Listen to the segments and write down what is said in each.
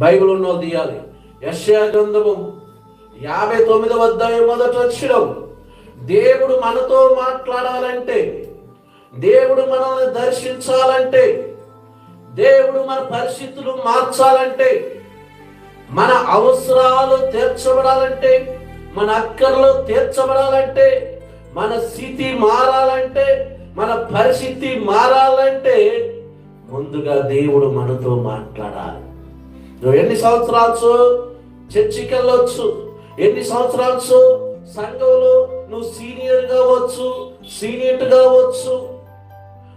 Bible ఉన్న వాళ్ళు తీయాలి. యెషయా గ్రంథము 59వ అధ్యాయం మొదటి వచనం. దేవుడు మనతో మాట్లాడాలంటే, దేవుడు మనల్ని దర్శించాలంటే, దేవుడు మన పరిస్థితులు మార్చాలంటే, మన అవసరాలు తీర్చబడాలంటే, మన అక్కర్లు తీర్చబడాలంటే, మన స్థితి మారాలంటే, మన పరిస్థితి మారాలంటే ముందుగా దేవుడు మనతో మాట్లాడాలి. నువ్వు ఎన్ని సంవత్సరాలు చర్చికి వెళ్ళొచ్చు, ఎన్ని సంవత్సరాలు సంఘంలో నువ్వు సీనియర్ కావచ్చు, సీనియర్ కావచ్చు,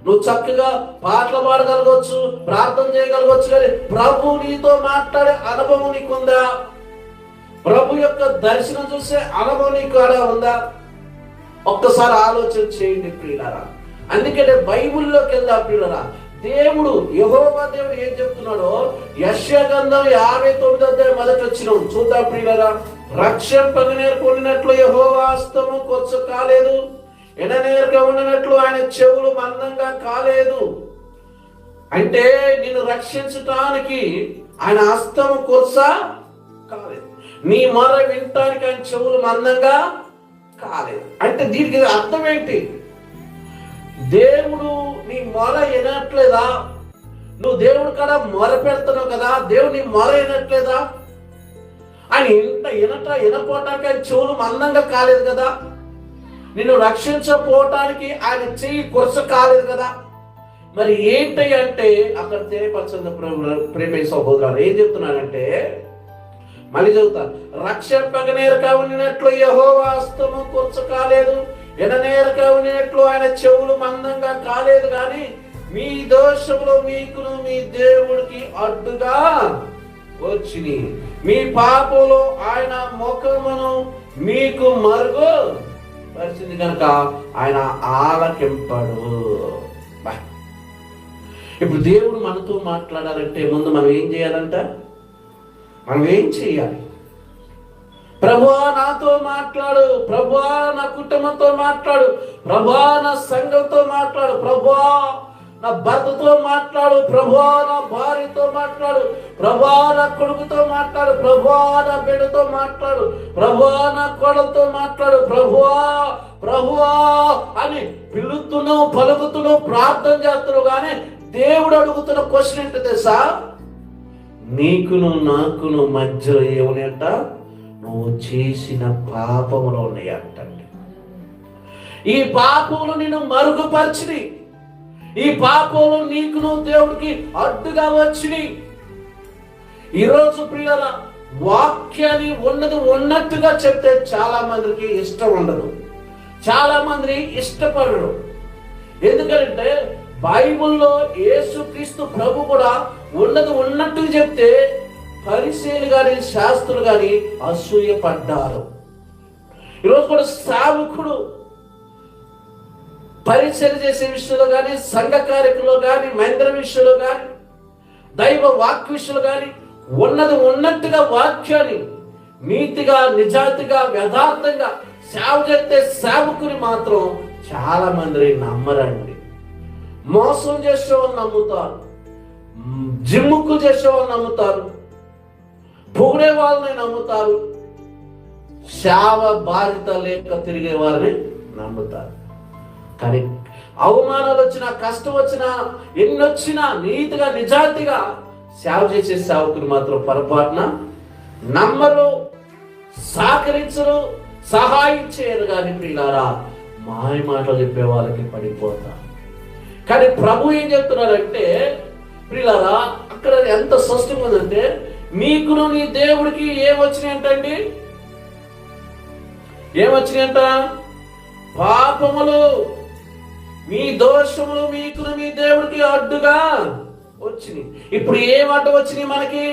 నువ్వు చక్కగా పాటలు పాడగలగవచ్చు, ప్రార్థన చేయగలగవచ్చు, కానీ ప్రభు నీతో మాట్లాడే అనుభవం నీకుందా? ప్రభు యొక్క దర్శనం చూసే అనుభవం నీకు ఉందా? ఒక్కసారి ఆలోచన చేయండి ప్రియులారా. అందుకనే బైబిల్లోకి వెళ్దాం ప్రియులారా. దేవుడు యెహోవా దేవుడు ఏం చెప్తున్నాడో యెషయా గ్రంథం 59వ అధ్యాయం మొదటి వచనం చూద్దాం ప్రియులారా. రక్షింపగనేర్కొనినట్లు యెహోవా హస్తము కొచ్చ కాలేదు, ఎననేరుగా ఉండినట్లు ఆయన చెవులు మందంగా కాలేదు. అంటే నిన్ను రక్షించటానికి ఆయన హస్తము కొచ్చ కాలేదు, నీ మొర వినటానికి ఆయన చెవులు మందంగా కాలేదు. అంటే దీనికి అర్థం ఏంటి? దేవుడు నీ మొర వినట్లేదా? నువ్వు దేవుడు కాడ మొర పెడుతున్నావు కదా, దేవుడు నీ మొర వినట్లేదా? ఆయన వినపోవటానికి ఆయన చెవులు మందంగా కాలేదు కదా, నిన్ను రక్షించపోవటానికి ఆయన చెయ్యి కొరస కాలేదు కదా. మరి ఏంటి అంటే అక్కడ తెలియపరచండి ప్రేమ సహోదరులు ఏం చెప్తున్నానంటే, మళ్ళీ చదువుతాను. రక్షింపగనేరుగా ఉండినట్లు యెహోవా హస్తము కొరచ కాలేదు, ఎననేరుగా ఉండినట్లు ఆయన చెవులు మందంగా కాలేదు, కానీ మీ దోషములు మీకును మీ దేవుడికి అడ్డుగా వచ్చిని, మీ పాపములు ఆయన ముఖమును మీకు మరుగు పరిచింది కనుక ఆయన ఆలకింపడు. ఇప్పుడు దేవుడు మనతో మాట్లాడాలంటే ముందు మనం ఏం చేయాలంట? మనం ఏం చేయాలి? ప్రభువా నాతో మాట్లాడు, ప్రభువా నా కుటుంబంతో మాట్లాడు, ప్రభువా నా సంఘంతో మాట్లాడు, ప్రభువా నా భర్తతో మాట్లాడు, ప్రభువా నా భార్యతో మాట్లాడు, ప్రభువా నా కొడుకుతో మాట్లాడు, ప్రభువా నా బిడ్డతో మాట్లాడు, ప్రభువా నా కోడలతో మాట్లాడు, ప్రభువా ప్రభువా అని పిలుస్తున్నావు, పలుకుతున్నావు, ప్రార్థన చేస్తున్నావు. కానీ దేవుడు అడుగుతున్న క్వశ్చన్ ఏంటో తెలుసా? నీకును నాకును మధ్యలో ఏమనంట? నువ్వు చేసిన పాపములు ఉన్నాయంటండి. ఈ పాపములు నిన్ను మరుగుపరిచిని, ఈ పాపములు నీకును దేవుడికి అడ్డుగా వచ్చినాయి. ఈరోజు ప్రియుల వాక్యాన్ని ఉన్నది ఉన్నట్టుగా చెప్తే చాలా మందికి ఇష్టం ఉండదు, చాలా మంది ఇష్టపడరు. ఎందుకంటే బైబిల్లో యేసుక్రీస్తు ప్రభు కూడా ఉన్నది ఉన్నట్టుగా చెప్తే పరిసయ్యులు గాని శాస్త్రులు గాని అసూయపడ్డారు. ఈరోజు కూడా సేవకుడు పరిచయం చేసే విషయంలో కానీ, సంఘ కార్యక్రమంలో కానీ, మందిర విషయంలో కానీ, దైవ వాక్య విషయంలో కానీ ఉన్నది ఉన్నట్టుగా వాక్యాన్ని నీతిగా, నిజాయితీగా, యథార్థంగా సేవ చేస్తే సేవకుని మాత్రం చాలా మంది నమ్మరండి. మోసం చేసే వాళ్ళు నమ్ముతారు, జిమ్ముకు చేసే వాళ్ళు నమ్ముతారు, పొగిడే వాళ్ళని నమ్ముతారు, సేవ బాధ్యత లేక తిరిగే వారిని నమ్ముతారు. కానీ అవమానాలు వచ్చినా, కష్టం వచ్చినా, ఎన్ని వచ్చినా నీతిగా నిజాయితీగా సేవ చేసే సేవకుని మాత్రం పొరపాటున నమ్మరు, సహకరించరు, సహాయం చేయరు. కానీ ప్రియులారా మాయ మాటలు చెప్పే వాళ్ళకి పడిపోతారు. కానీ ప్రభు ఏం చెప్తున్నారంటే ప్రియులారా, అక్కడ ఎంత స్పష్టంగా ఉందంటే, నీకును నీ దేవుడికి ఏమొచ్చినాయంటండి? ఏమొచ్చినాయంట? పాపములు, మీ దోషములు మీకును మీ దేవుడికి అడ్డుగా వచ్చినాయి. ఇప్పుడు ఏం అడ్డు వచ్చినాయి మనకి?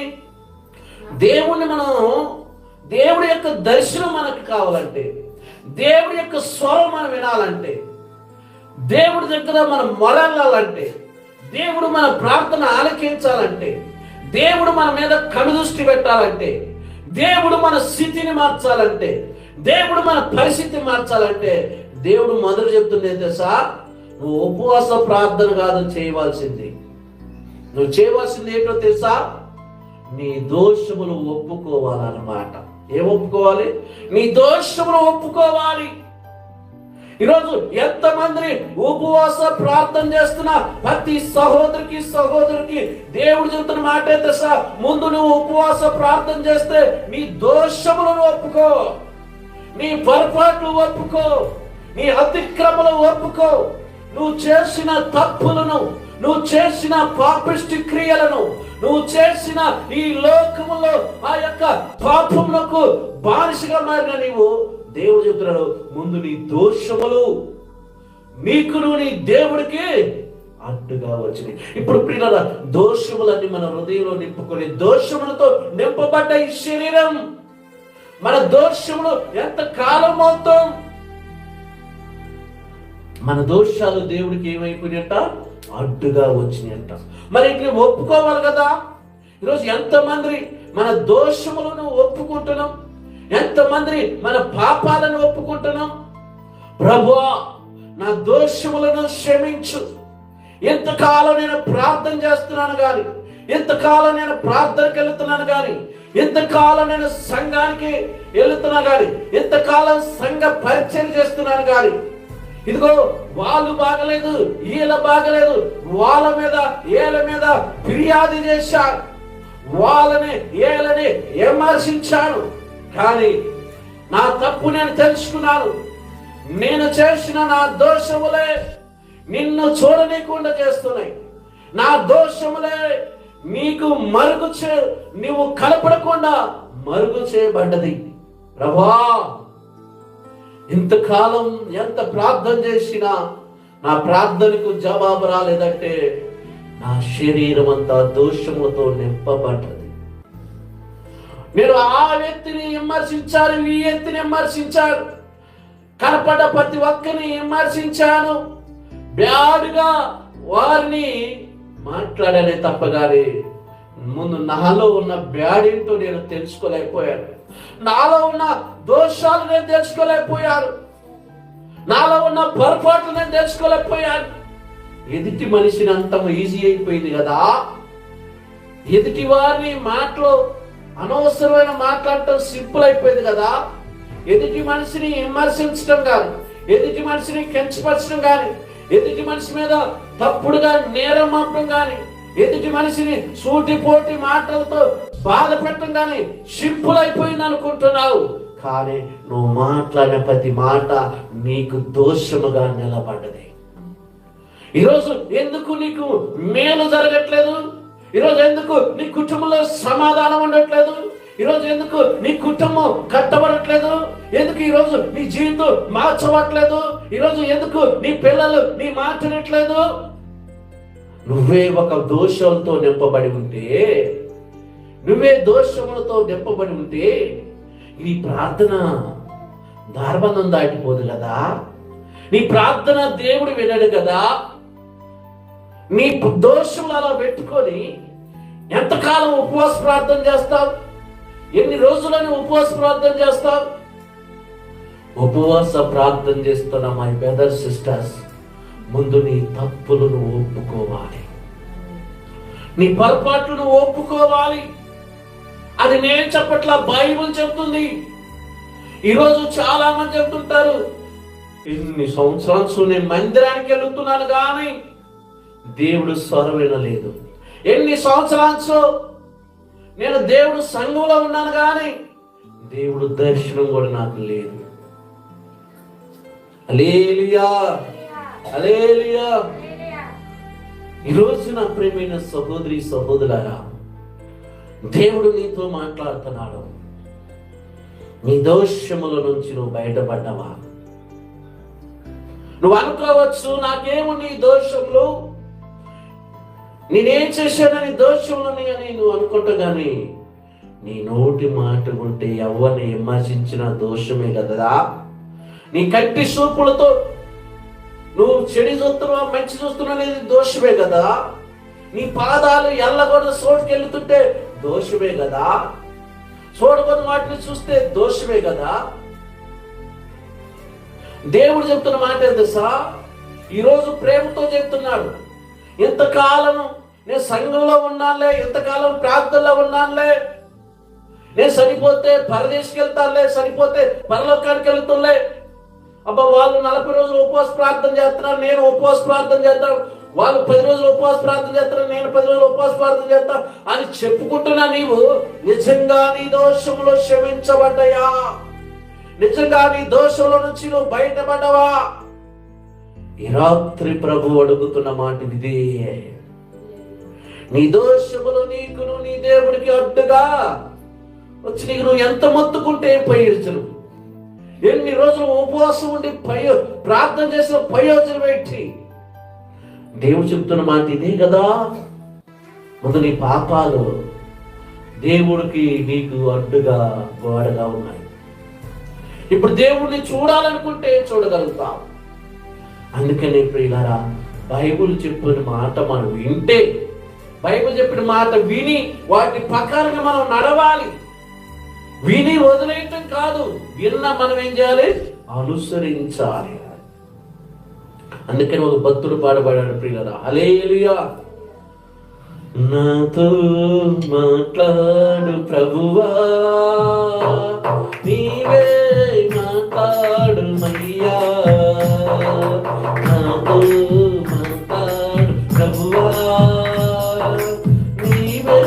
దేవుణ్ణి మనం, దేవుడి యొక్క దర్శనం మనకు కావాలంటే, దేవుడి యొక్క స్వరం మనం వినాలంటే, దేవుడి దగ్గర మనం మొరలాలంటే, దేవుడు మన ప్రార్థన ఆలకించాలంటే, దేవుడు మన మీద కనుదృష్టి పెట్టాలంటే, దేవుడు మన స్థితిని మార్చాలంటే, దేవుడు మన పరిస్థితి మార్చాలంటే దేవుడు మొదలు చెప్తుంది తెలుసా? నువ్వు ఉపవాస ప్రార్థన కాదు చేయవలసింది, నువ్వు చేయవలసింది ఏంటో తెలుసా? నీ దోషములు ఒప్పుకోవాలన్నమాట. ఏం ఒప్పుకోవాలి? నీ దోషములు ఒప్పుకోవాలి. ఈరోజు ఎంతమంది ఉపవాస ప్రార్థన చేస్తున్నా ప్రతి సహోదరికి దేవుడు చెబుతున్న మాట తెలుసా? ముందు నువ్వు ఉపవాస ప్రార్థన చేస్తే నీ దోషములను ఒప్పుకో, నీ పొరపాట్లు ఒప్పుకో, నీ అతిక్రమలు ఒప్పుకో, నువ్వు చేసిన తప్పులను, నువ్వు చేసిన పాపిష్టి క్రియలను, నువ్వు చేసిన ఈ లోకములో ఆ యొక్క పాపములకు బానిసగా మారిన నీవు, దేవుడు చెప్తున్నాడు ముందు నీ దోషములు నీకును నీ దేవుడికి అడ్డుగా వచ్చినాయి. ఇప్పుడు ప్రియులారా, దోషములన్నీ మన హృదయంలో నింపుకొని దోషములతో నింపబడ్డ ఈ శరీరం, మన దోషములు ఎంత కాలం అవుతాం? మన దోషాలు దేవుడికి ఏమైపోయినట్ట? అడ్డుగా వచ్చినాయంట. మరి ఇట్లా ఒప్పుకోవాలి కదా. ఈరోజు ఎంతమంది మన దోషములను ఒప్పుకుంటున్నాం, ఎంతమంది మన పాపాలను ఒప్పుకుంటున్నాం. ప్రభువా నా దోషములను క్షమించు. ఎంతకాలం నేను ప్రార్థన చేస్తున్నాను కానీ, ఎంతకాలం నేను ప్రార్థనకి వెళుతున్నాను కానీ, ఎంతకాలం నేను సంఘానికి వెళుతున్నా కానీ, ఎంతకాలం సంఘ పరిచయం చేస్తున్నాను కానీ, ఇదిగో వాళ్ళు బాగలేదు, వీళ్ళ బాగలేదు, వాళ్ళ మీద వీళ్ళ మీద ఫిర్యాదు చేశాను, వాళ్ళని వీళ్ళని విమర్శించాను. కానీ నా తప్పు నేను తెలుసుకున్నాను. నేను చేసిన నా దోషములే నిన్ను చూడనీయకుండా చేస్తున్నాయి. నా దోషములే నీకు నువ్వు కనపడకుండా మరుగు చేయబడ్డది. ప్రభువా ఇంతకాలం ఎంత ప్రార్థన చేసినా నా ప్రార్థనకు జవాబు రాలేదంటే నా శరీరం అంతా దోషములతో నింపబడ్డది. నేను ఆ వ్యక్తిని విమర్శించాను, ఈ వ్యక్తిని విమర్శించాను, కనపడ్డ ప్రతి ఒక్కరిని విమర్శించాను, బ్యాడ్గా వారిని మాట్లాడానే తప్పగానే ముందు నాలో ఉన్న బ్యాడేంటో నేను తెలుసుకోలేకపోయాను. నాలో ఉన్న దోషాలు నేను తెలుసుకోలేకపోయాను. నాలో ఉన్న పొరపాట్లు నేను తెలుసుకోలేకపోయాను. ఎదుటి మనిషిని అంత ఈజీ అయిపోయింది కదా. ఎదుటి వారిని మాటలు అనవసరమైన మాట్లాడటం సింపుల్ అయిపోయింది కదా. ఎదుటి మనిషిని విమర్శించడం కానీ, ఎదుటి మనిషిని కించపరచడం కానీ, ఎదుటి మనిషి మీద తప్పుడుగా నేరం మోపడం కానీ, ఎదుటి మనిషిని సూటిపోటి మాటలతో బాధ పెట్టడం కానీ సింపుల్ అయిపోయింది అనుకుంటున్నావు. కానీ నువ్వు మాట్లాడిన ప్రతి మాట నీకు దోషముగా నిలబడ్డది. ఈరోజు ఎందుకు నీకు మేలు జరగట్లేదు? ఈరోజు ఎందుకు నీ కుటుంబంలో సమాధానం ఉండట్లేదు? ఈరోజు ఎందుకు నీ కుటుంబం కట్టబడట్లేదు? ఎందుకు ఈరోజు నీ జీవితం మార్చబట్లేదు? ఈరోజు ఎందుకు నీ పిల్లలు నీ మాట వినట్లేదు? నువ్వే ఒక దోషంతో నింపబడి ఉంటే, నువ్వే దోషములతో నింపబడి ఉంటే నీ ప్రార్థన దార్బంధం దాటిపోదు కదా. నీ ప్రార్థన దేవుడు వినడు కదా. నీ దోషములు అలా పెట్టుకొని ఎంతకాలం ఉపవాస ప్రార్థన చేస్తావు? ఎన్ని రోజులని ఉపవాస ప్రార్థన చేస్తావు? ఉపవాస ప్రార్థన చేస్తున్న మై బ్రదర్స్ సిస్టర్స్, ముందు నీ తప్పులను ఒప్పుకోవాలి, నీ పొరపాట్లను ఒప్పుకోవాలి. అది నేను చెప్పట్లా, బైబిల్ చెప్తుంది. ఈరోజు చాలా మంది చెప్తుంటారు, ఎన్ని సంవత్సరాలు నేను మందిరానికి వెళుతున్నాను కానీ దేవుడు స్వరం వినలేదు. ఎన్ని సంవత్సరాలు నేను దేవుడు సంఘంలో ఉన్నాను కానీ దేవుడు దర్శనం కూడా నాకు లేదు. హల్లెలూయా, హల్లెలూయా. ఈరోజు నా ప్రియమైన సహోదరి సహోదరులారా, దేవుడు నీతో మాట్లాడుతున్నాడు. నీ దోషముల నుంచి నువ్వు బయటపడ్డావా? నువ్వు అనుకోవచ్చు, నాకేమో నీ దోషములు, నేనేం చేశానని దోషములని అని నువ్వు అనుకుంటా. కానీ నీ నోటి మాట ఉంటే ఎవరిని విమర్శించిన దోషమే కదా. నీ కంటి చూపులతో నువ్వు చెడు చూస్తున్నావు, మంచి చూస్తున్నావు అనేది దోషమే కదా. నీ పాదాలు ఎల్లగొండ చోటుకెళ్తుంటే దోషమే కదా. చూడగొన్న వాటిని చూస్తే దోషమే కదా. దేవుడు చెప్తున్న మాట తెలుసా? ఈరోజు ప్రేమతో చెప్తున్నాడు, ఇంతకాలం నేను సంఘంలో ఉన్నానులే, ఇంతకాలం ప్రార్థనలో ఉన్నానులే, నేను చనిపోతే పరదేశకి వెళ్తానులే, చనిపోతే పరలోకానికి వెళ్తులే, అబ్బా వాళ్ళు 40 రోజులు ఉపవాస ప్రార్థన చేస్తున్నారు, నేను ఉపవాస ప్రార్థన చేస్తాను, వాళ్ళు 10 రోజులు ఉపవాస ప్రార్థన చేస్తారు, నేను 10 రోజులు ఉపవాస ప్రార్థన చేస్తాను అని చెప్పుకుంటున్నా. నీవు నిజంగా నీ దోషంలో క్షమించబడ్డాయా? నిజంగా నీ దోషంలో నుంచి నువ్వు బయటపడ్డావా? ఈ రాత్రి ప్రభు అడుగుతున్న మాట ఇదే. నీ దోషములు నీకును నీ దేవుడికి అడ్డుగా వచ్చి నీకు నువ్వు ఎంత మొత్తుకుంటే ప్రయోజనం? ఎన్ని రోజులు ఉపవాసం ఉండి ప్రార్థన చేసిన ప్రయోజనం ఏంటి? దేవుడు చెప్తున్న మాట ఇదే కదా. ముందు నీ పాపాలు దేవుడికి నీకు అడ్డుగా గోడగా ఉన్నాయి. ఇప్పుడు దేవుడిని చూడాలనుకుంటే చూడగలుగుతాం. అందుకనే ప్రియులారా, బైబిల్ చెప్పిన మాట మనం వింటే, బైబిల్ చెప్పిన మాట విని వాటి ప్రకారంగా మనం నడవాలి. విని వదిలేయటం కాదు, విన్న మనం ఏం చేయాలి? అనుసరించాలి. అందుకని ఒక భక్తుడు పాడబడాడు ప్రియులారా, హల్లెలూయా. నాతో మాట్లాడు ప్రభువా, నీవే మాట్లాడు మయ్యా, నాతో మాట్లాడు ప్రభువా, నీవే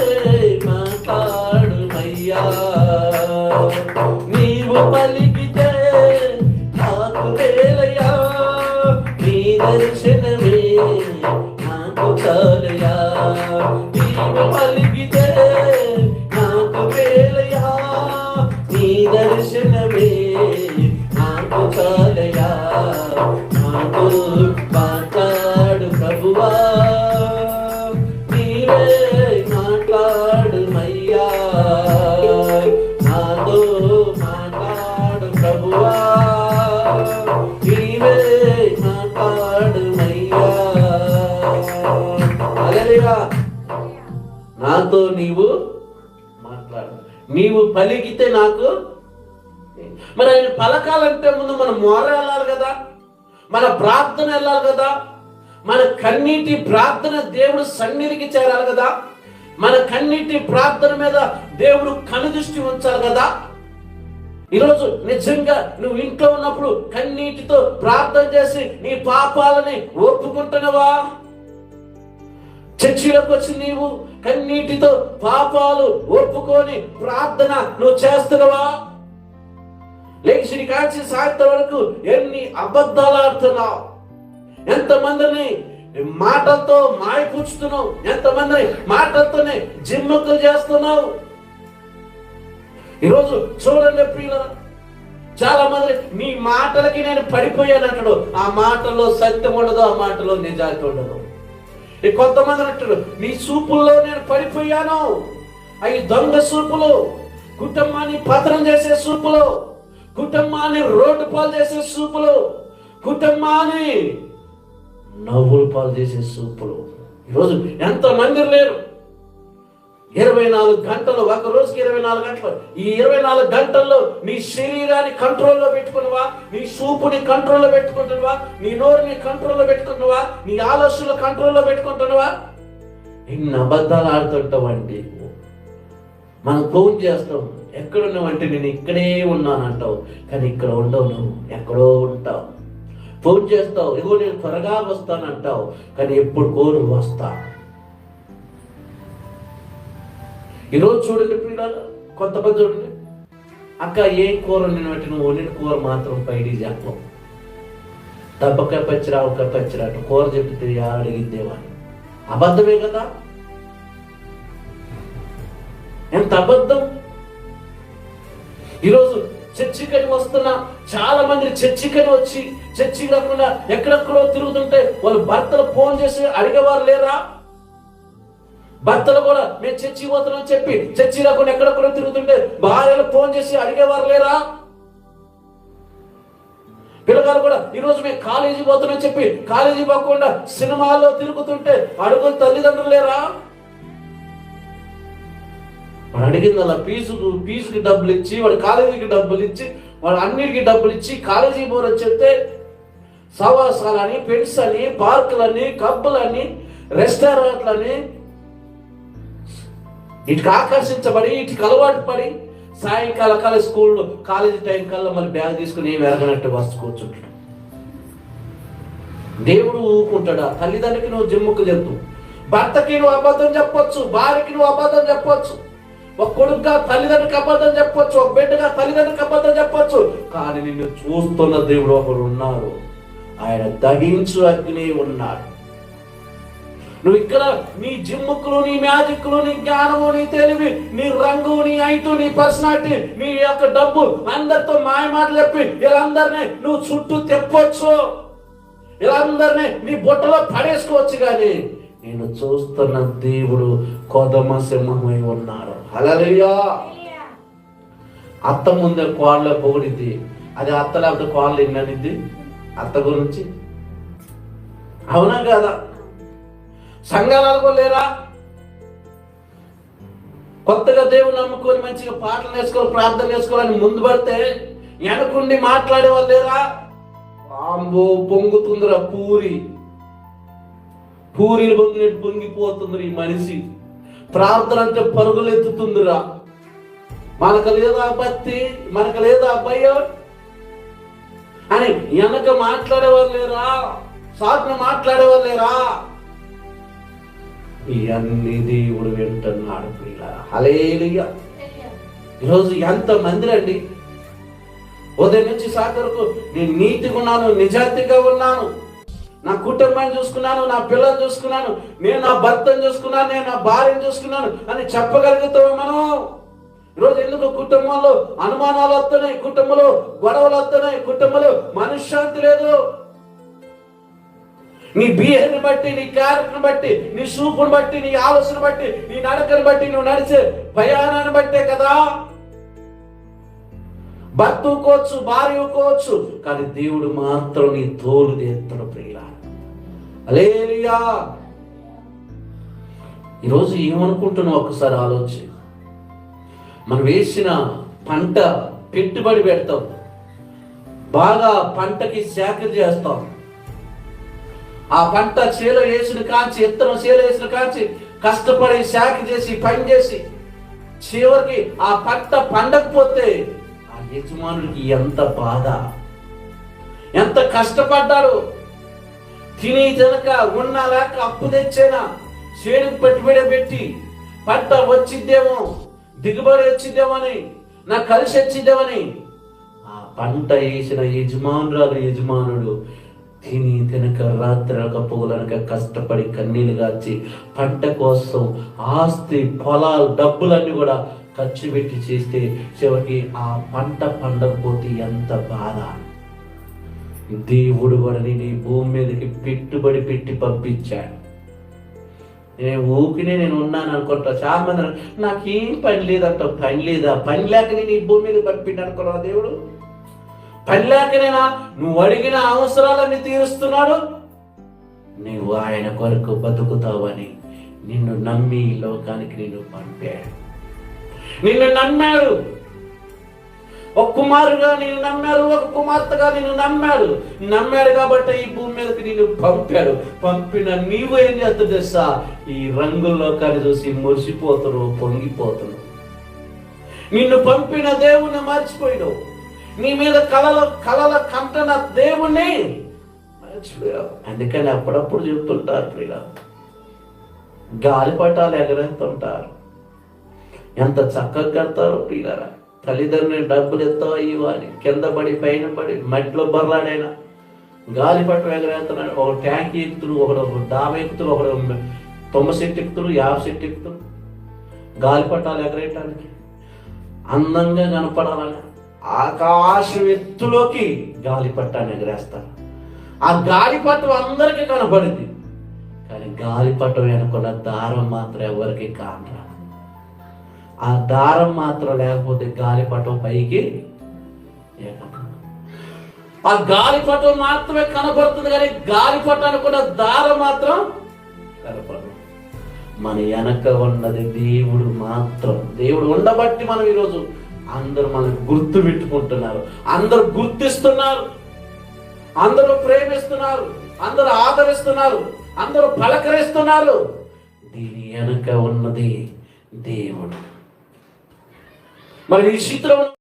మాట్లాడు మయ్యా, నీవు పలికితే నాకు వేలయ్యా, నీ దర్శనమే నాకు చాలయ్యా, నీవు పలికితే నాకు వేలయ్యా, నీ దర్శనమే నాకు చాలయ్యా, నాతో మాట్లాడు ప్రభువా, నీవే మాట్లాడు మయ్యా, నాతో మాట్లాడు ప్రభువా, నీవే మాట్లాడు మయ్యా. హల్లెలూయా. నాతో నీవు మాట్లాడు, నీవు పలికితే నాకు. మరి ఆయన పలకాలంటే ముందు మనం మొర వెళ్ళాలి కదా, మన ప్రార్థన వెళ్ళాలి కదా, మన కన్నీటి ప్రార్థన దేవుడు సన్నిధికి చేరాలి కదా, మన కన్నీటి ప్రార్థన మీద దేవుడు కనుదృష్టి ఉంచాలి కదా. ఈరోజు నిజంగా నువ్వు ఇంట్లో ఉన్నప్పుడు కన్నీటితో ప్రార్థన చేసి నీ పాపాలని ఒప్పుకుంటున్నావా? చర్చిలోకి వచ్చి నీవు కన్నీటితో పాపాలు ఒప్పుకొని ప్రార్థన నువ్వు చేస్తున్నావా? లేచి కాల్చి సాయంత్రం వరకు ఎన్ని అబద్ధాలు ఆడుతున్నావు? ఎంతమందిని మాటలతో మాయపుచ్చుతున్నావు? ఎంతమందిని మాటలతోనే జిమ్ముకులు చేస్తున్నావు? ఈరోజు చూడండి ప్రియులారా, చాలా మంది నీ మాటలకి నేను పడిపోయానంటాడు. ఆ మాటల్లో సత్యం ఉండదు, ఆ మాటలో నిజాయితీ ఉండదు. కొంతమంది అంటారు నీ చూపుల్లో నేను పడిపోయాను. అవి దొంగ చూపులు, కుటుంబాన్ని పతనం చేసే చూపులు, కుటుంబాన్ని రోడ్డు పాలు చేసే చూపులు, కుటుంబాన్ని నవ్వులు పాలు చేసే చూపులు. ఈరోజు ఎంతమంది లేరు? 24 గంటలు, ఒక రోజుకి 24 గంటలు. ఈ 24 గంటల్లో నీ శరీరాన్ని కంట్రోల్లో పెట్టుకున్నావా? నీ చూపుని కంట్రోల్లో పెట్టుకుంటున్నావా? నీ నోరుని కంట్రోల్లో పెట్టుకుంటున్నావా? నీ ఆలోచనలు కంట్రోల్లో పెట్టుకుంటున్నావా? ఇన్ని అబద్ధాలు ఆడుతుంటావండి. మనం ఫోన్ చేస్తాం, ఎక్కడున్నావంటే నేను ఇక్కడే ఉన్నానంటావు, కానీ ఇక్కడ ఉండవు, నువ్వు ఎక్కడో ఉంటావు. ఫోన్ చేస్తావు, ఇగో నేను త్వరగా వస్తానంటావు, కానీ ఎప్పుడు కోరు వస్తా. ఈరోజు చూడండి పిల్లలు, కొంతమంది చూడండి, అక్క ఏం కూర వండినట్టు నువ్వు వండిన కూర మాత్రం పైడి చెప్పవు. దెబ్బకాయ పచ్చిరా, ఒక పచ్చిరా అటు కూర చెప్తే అడిగిద్దేవా? అబద్ధమే కదా. ఎంత అబద్ధం! ఈరోజు చర్చికని వస్తున్నా చాలా మంది చర్చికని వచ్చి చర్చి కాకుండా ఎక్కడెక్కడో తిరుగుతుంటే వాళ్ళు భర్తలు ఫోన్ చేసి అడిగేవారు లేరా? భర్తలు కూడా మేము చర్చి పోతున్నాం చెప్పి చర్చి రాకుండా ఎక్కడెక్కడో తిరుగుతుంటే భార్యలు ఫోన్ చేసి అడిగేవారు లేరా? పిల్లగారు కూడా ఈరోజు మేము కాలేజీ పోతున్నాం చెప్పి కాలేజీ పోకుండా సినిమాల్లో తిరుగుతుంటే అడుగులు తల్లిదండ్రులు లేరా? వాడు అడిగింది అలా ఫీజుకి డబ్బులు ఇచ్చి, వాడు కాలేజీకి డబ్బులు ఇచ్చి, వాడు అన్నిటికీ డబ్బులు ఇచ్చి కాలేజీ పోరని చెప్తే సవాసాలని, పెన్స్ అని, పార్కులని, క్లబ్బులని, రెస్టారెంట్లని, వీటికి ఆకర్షించబడి వీటికి అలవాటు పడి సాయంకాల కాలేజీ టైం కల్లా మళ్ళీ బ్యాగ్ తీసుకుని ఏమి ఎరగనట్టు వస్తు కూర్చుంటాడు. దేవుడు ఊరుకుంటాడా? తల్లిదండ్రికి నువ్వు జిమ్ముకు చెప్తూ, భర్తకి నువ్వు అబద్ధం చెప్పొచ్చు, భార్యకి నువ్వు అబద్ధం చెప్పొచ్చు, ఒక కొడుకుగా తల్లిదండ్రికి అబద్ధం చెప్పొచ్చు, ఒక బిడ్డగా తల్లిదండ్రికి అబద్ధం చెప్పొచ్చు. కానీ నిన్ను చూస్తున్న దేవుడు ఒకడు ఉన్నారు. ఆయన దహించు అగ్ని ఉన్నాడు. నువ్వు ఇక్కడ నీ జిమ్ముకులు, నీ మ్యాజిక్లు, నీ జ్ఞానము, నీ తెలివి, నీ రంగు, నీ ఐటు, నీ పర్సనాలిటీ, నీ యొక్క డబ్బు, అందరితో మాయ మాటలు చెప్పి వీళ్ళందరినీ నువ్వు చుట్టూ తెప్పొచ్చు, వీళ్ళందరినీ నీ బుట్టలో పడేసుకోవచ్చు. కానీ నేను చూస్తున్న దేవుడు కొదమ సింహమై ఉన్నాడు. హల్లెలూయా. అత్త ముందే కోళ్ళ పొగిడిద్ది, అది అత్త లేకపోతే కోళ్ళు ఎన్ననిద్ది అత్త గురించి. అవునా కదా? సంఘాలు లేరా? కొత్తగా దేవుని నమ్ముకొని మంచిగా పాటలు నేర్చుకోవాలి, ప్రార్థన నేర్చుకోవాలని ముందు పడితే వెనకుండి మాట్లాడే వాళ్ళు లేరా? ఆంబో పొంగుతుందిరా పూరీలు పొంగినట్టు పొంగిపోతుందిరా ఈ మనిషి. ప్రార్థన అంటే పరుగులు ఎత్తుతుందిరా. మనకు లేదా భక్తి, మనకు లేదా భయం అని వెనక మాట్లాడేవాళ్ళు లేరా? సాధన మాట్లాడేవాళ్ళు లేరా? ఇవన్నీ దేవుడు వింటున్నాడు ప్రియులారా. హల్లెలూయా. ఈరోజు ఎంత మంది రండి, ఉదయం నుంచి సాయంత్రం నేను నీతిగా ఉన్నాను, నిజాయితీగా ఉన్నాను, నా కుటుంబాన్ని చూసుకున్నాను, నా పిల్లలు చూసుకున్నాను, నేను నా భర్తను చూసుకున్నాను, నేను నా భార్యను చూసుకున్నాను అని చెప్పగలుగుతాము మనం. ఈరోజు ఎందుకు కుటుంబంలో అనుమానాలు వస్తున్నాయి, కుటుంబంలో గొడవలు వస్తున్నాయి, కుటుంబంలో మనశ్శాంతి లేదు. నీ బిహేవియర్ బట్టి, నీ క్యారెక్టర్ బట్టి, నీ చూపును బట్టి, నీ ఆలోచన బట్టి, నీ నడకను బట్టి, నువ్వు నడిచే భయానాన్ని బట్టే కదా. భర్త ఊకోవచ్చు, భార్య ఊకోవచ్చు, కానీ దేవుడు మాత్రం నీ తోలు ఎత్తడు ప్రియులారా. హల్లెలూయా. ఈరోజు ఏమనుకుంటున్నావు ఒకసారి ఆలోచి. మనం వేసిన పంట పెట్టుబడి పెడతాం, బాగా పంటకి సేకరణ చేస్తాం. ఆ పంట చేలో వేసిన కాంచి, ఇత్తనం చేలో వేసిన కాంచి కష్టపడి శాఖ చేసి పని చేసి చివరికి ఆ పంట పండకపోతే ఆ యజమానుడికి ఎంత బాధ, ఎంత కష్టపడ్డాడు. తిని తినక ఉన్నా లేక అప్పు తెచ్చేనా చేనుకు పెట్టుబడి పెట్టి పంట వచ్చిద్దేమో, దిగుబడి వచ్చిద్దేమని, నాకు కలిసి వచ్చిద్దేమని ఆ పంట వేసిన యజమానుడు తిని తినక రాత్రనక పొగలనక కష్టపడి కన్నీళ్ళు గార్చి పంట కోసం ఆస్తి, పొలాలు, డబ్బులన్నీ కూడా ఖర్చు పెట్టి చేస్తే చివరికి ఆ పంట పండకపోతే ఎంత బాధ. దేవుడు కూడా నేను ఈ భూమి మీదకి పెట్టుబడి పెట్టి పంపించాడు. నేను ఉన్నాను అనుకుంటా. చాలా మంది నాకేం పని లేదంట. పని లేదా? పని లేక నేను ఈ భూమి మీద పంపిండు అనుకున్నా దేవుడు? పని లేకనేనా నువ్వు అడిగిన అవసరాలన్నీ తీరుస్తున్నాడు. నువ్వు ఆయన కొరకు బతుకుతావని నిన్ను నమ్మి ఈ లోకానికి నిన్ను పంపాడు. నిన్ను నమ్మాడు. ఒక కుమారుగా నిన్ను నమ్మాడు, ఒక కుమార్తెగా నిన్ను నమ్మాడు కాబట్టి ఈ భూమి మీదకి నిన్ను పంపాడు. పంపిన నీవు ఏం చేస్తావు తెలుసా? ఈ రంగుల్లోకాన్ని చూసి మురిసిపోతున్నావు, పొంగిపోతున్నావు. నిన్ను పంపిన దేవుణ్ణి మర్చిపోయావు. నీ మీద కలల కంటన దేవుణ్ణి మర్చిపోయావు. అందుకని అప్పుడప్పుడు చెప్తుంటారు ప్రియుల, గాలిపటాలు ఎగరేస్తుంటారు. ఎంత చక్కగా కడతారు ప్రియులరా. తల్లిదండ్రులు డబ్బులు ఎత్తావా ఇవ్వాలి, కింద పడి పైన పడి మట్టిలో బర్రాడైనా గాలిపటం ఎగరేస్తున్నాడు. ఒక ట్యాంక్ ఎక్కుతుడు, ఒకడు డాబా ఎక్కుతుడు, ఒకడు 90 సెట్ ఎక్కుతుడు, 50 సెట్ ఎక్కుతుడు. గాలిపటాలు ఎగరేయటానికి అందంగా కనపడాలని ఆకాశం ఎత్తులోకి గాలిపటాన్ని ఎగరేస్తారు. ఆ గాలిపటం అందరికీ కనపడింది, కానీ గాలిపటం వెనుకున్న దారం మాత్రం ఎవరికి కానరా. ఆ దారం మాత్రం లేకపోతే గాలిపటం పైకి, ఆ గాలిపటం మాత్రమే కనపడుతుంది, కానీ గాలిపటం అనుకున్న దారం మాత్రం కనపడదు. మన వెనక ఉన్నది దేవుడు మాత్రం. దేవుడు ఉండబట్టి మనం ఈరోజు అందరూ మనకు గుర్తు పెట్టుకుంటున్నారు, అందరూ గుర్తిస్తున్నారు, అందరూ ప్రేమిస్తున్నారు, అందరూ ఆదరిస్తున్నారు, అందరూ పలకరిస్తున్నారు. దీని వెనక ఉన్నది దేవుడు. మరి ఈ స్థితిలో